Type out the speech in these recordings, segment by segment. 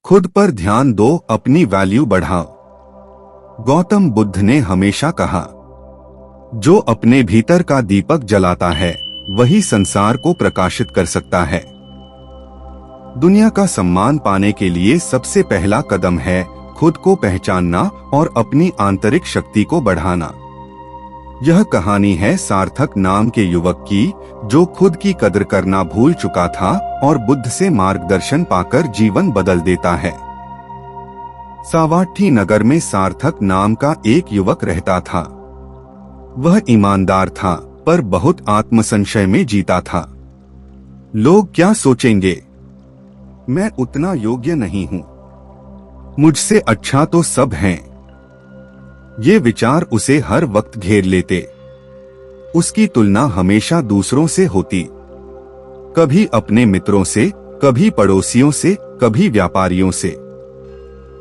खुद पर ध्यान दो, अपनी वैल्यू बढ़ाओ। गौतम बुद्ध ने हमेशा कहा, जो अपने भीतर का दीपक जलाता है वही संसार को प्रकाशित कर सकता है। दुनिया का सम्मान पाने के लिए सबसे पहला कदम है खुद को पहचानना और अपनी आंतरिक शक्ति को बढ़ाना। यह कहानी है सार्थक नाम के युवक की, जो खुद की कदर करना भूल चुका था और बुद्ध से मार्गदर्शन पाकर जीवन बदल देता है। सावाट्ठी नगर में सार्थक नाम का एक युवक रहता था। वह ईमानदार था पर बहुत आत्मसंशय में जीता था। लोग क्या सोचेंगे, मैं उतना योग्य नहीं हूँ, मुझसे अच्छा तो सब हैं। ये विचार उसे हर वक्त घेर लेते। उसकी तुलना हमेशा दूसरों से होती, कभी अपने मित्रों से, कभी पड़ोसियों से, कभी व्यापारियों से।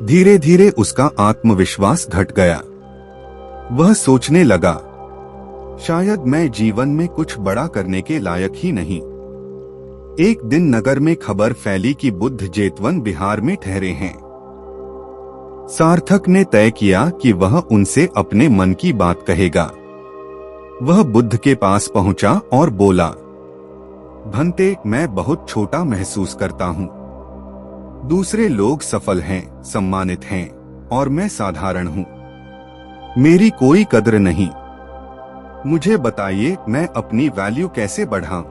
धीरे धीरे उसका आत्मविश्वास घट गया। वह सोचने लगा, शायद मैं जीवन में कुछ बड़ा करने के लायक ही नहीं। एक दिन नगर में खबर फैली कि बुद्ध जेतवन बिहार में ठहरे हैं। सार्थक ने तय किया कि वह उनसे अपने मन की बात कहेगा। वह बुद्ध के पास पहुंचा और बोला, भंते, मैं बहुत छोटा महसूस करता हूँ। दूसरे लोग सफल हैं, सम्मानित हैं और मैं साधारण हूँ। मेरी कोई कद्र नहीं। मुझे बताइए, मैं अपनी वैल्यू कैसे बढ़ाऊं?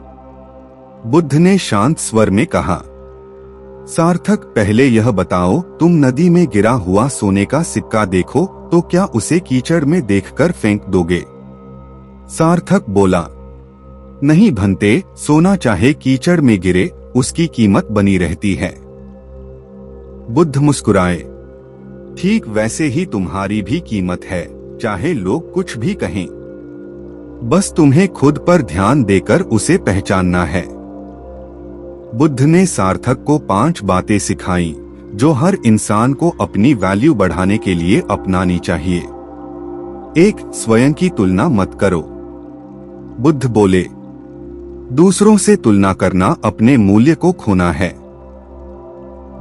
बुद्ध ने शांत स्वर में कहा, सार्थक, पहले यह बताओ, तुम नदी में गिरा हुआ सोने का सिक्का देखो तो क्या उसे कीचड़ में देखकर फेंक दोगे? सार्थक बोला, नहीं भंते, सोना चाहे कीचड़ में गिरे उसकी कीमत बनी रहती है। बुद्ध मुस्कुराए, ठीक वैसे ही तुम्हारी भी कीमत है, चाहे लोग कुछ भी कहें। बस तुम्हें खुद पर ध्यान देकर उसे पहचानना है। बुद्ध ने सार्थक को 5 बातें सिखाई जो हर इंसान को अपनी वैल्यू बढ़ाने के लिए अपनानी चाहिए। 1. स्वयं की तुलना मत करो। बुद्ध बोले, दूसरों से तुलना करना अपने मूल्य को खोना है।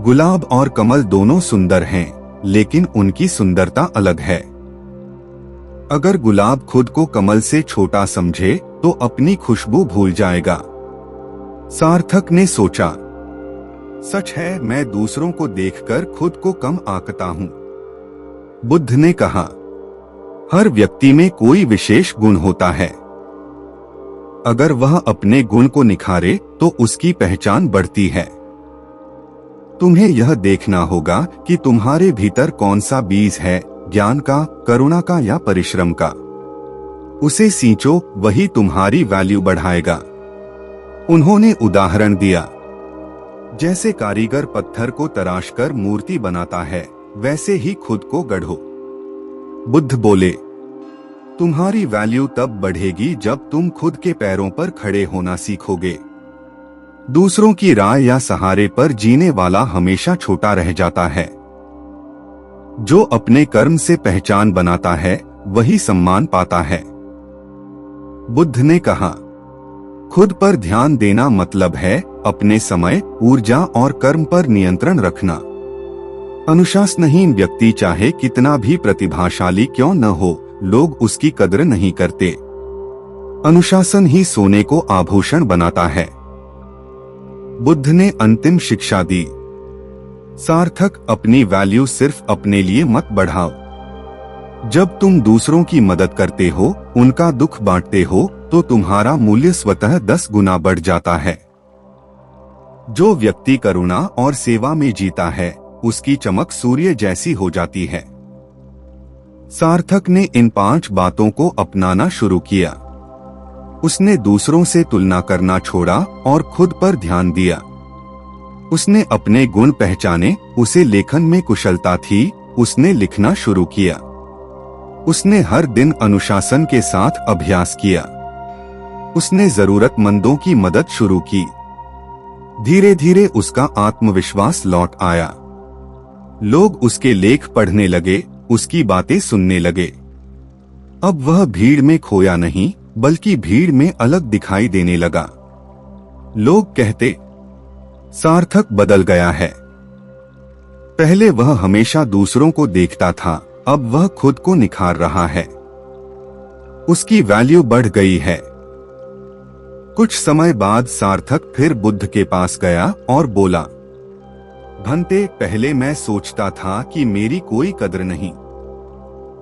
गुलाब और कमल दोनों सुंदर हैं, लेकिन उनकी सुंदरता अलग है। अगर गुलाब खुद को कमल से छोटा समझे तो अपनी खुशबू भूल जाएगा। सार्थक ने सोचा, सच है, मैं दूसरों को देखकर खुद को कम आंकता हूँ। बुद्ध ने कहा, हर व्यक्ति में कोई विशेष गुण होता है। अगर वह अपने गुण को निखारे तो उसकी पहचान बढ़ती है। तुम्हें यह देखना होगा कि तुम्हारे भीतर कौन सा बीज है, ज्ञान का, करुणा का या परिश्रम का। उसे सींचो, वही तुम्हारी वैल्यू बढ़ाएगा। उन्होंने उदाहरण दिया, जैसे कारीगर पत्थर को तराशकर मूर्ति बनाता है, वैसे ही खुद को गढ़ो। बुद्ध बोले, तुम्हारी वैल्यू तब बढ़ेगी जब तुम खुद के पैरों पर खड़े होना सीखोगे। दूसरों की राय या सहारे पर जीने वाला हमेशा छोटा रह जाता है। जो अपने कर्म से पहचान बनाता है वही सम्मान पाता है। बुद्ध ने कहा, खुद पर ध्यान देना मतलब है अपने समय, ऊर्जा और कर्म पर नियंत्रण रखना। अनुशासनहीन व्यक्ति चाहे कितना भी प्रतिभाशाली क्यों न हो, लोग उसकी कद्र नहीं करते। अनुशासन ही सोने को आभूषण बनाता है। बुद्ध ने अंतिम शिक्षा दी, सार्थक, अपनी वैल्यू सिर्फ अपने लिए मत बढ़ाओ। जब तुम दूसरों की मदद करते हो, उनका दुख बांटते हो, तो तुम्हारा मूल्य स्वतः 10 गुना बढ़ जाता है। जो व्यक्ति करुणा और सेवा में जीता है, उसकी चमक सूर्य जैसी हो जाती है। सार्थक ने इन 5 बातों को अपनाना शुरू किया। उसने दूसरों से तुलना करना छोड़ा और खुद पर ध्यान दिया। उसने अपने गुण पहचाने, उसे लेखन में कुशलता थी, उसने लिखना शुरू किया। उसने हर दिन अनुशासन के साथ अभ्यास किया। उसने जरूरतमंदों की मदद शुरू की। धीरे धीरे उसका आत्मविश्वास लौट आया। लोग उसके लेख पढ़ने लगे, उसकी बातें सुनने लगे। अब वह भीड़ में खोया नहीं, बल्कि भीड़ में अलग दिखाई देने लगा। लोग कहते, सार्थक बदल गया है। पहले वह हमेशा दूसरों को देखता था, अब वह खुद को निखार रहा है। उसकी वैल्यू बढ़ गई है। कुछ समय बाद सार्थक फिर बुद्ध के पास गया और बोला, भंते, पहले मैं सोचता था कि मेरी कोई कदर नहीं।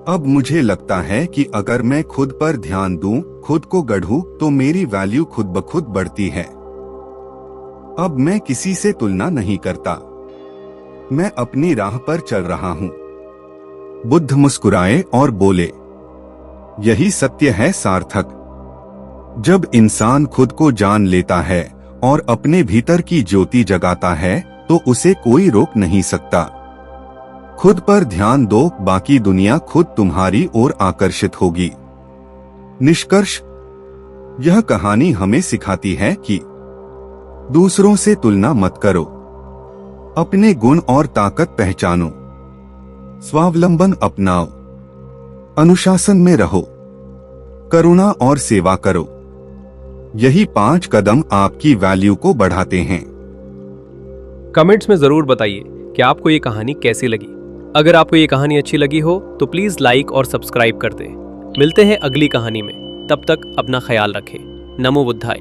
अब मुझे लगता है कि अगर मैं खुद पर ध्यान दूं, खुद को गढ़ूं, तो मेरी वैल्यू खुद ब खुद बढ़ती है। अब मैं किसी से तुलना नहीं करता। मैं अपनी राह पर चल रहा हूं। बुद्ध मुस्कुराए और बोले, यही सत्य है सार्थक। जब इंसान खुद को जान लेता है और अपने भीतर की ज्योति जगाता है, तो उसे कोई रोक नहीं सकता। खुद पर ध्यान दो, बाकी दुनिया खुद तुम्हारी ओर आकर्षित होगी। निष्कर्ष, यह कहानी हमें सिखाती है कि दूसरों से तुलना मत करो, अपने गुण और ताकत पहचानो, स्वावलंबन अपनाओ, अनुशासन में रहो, करुणा और सेवा करो। यही 5 कदम आपकी वैल्यू को बढ़ाते हैं। कमेंट्स में जरूर बताइए कि आपको ये कहानी कैसी लगी। अगर आपको ये कहानी अच्छी लगी हो तो प्लीज लाइक और सब्सक्राइब कर दें। मिलते हैं अगली कहानी में, तब तक अपना ख्याल रखें। नमो बुद्धाय।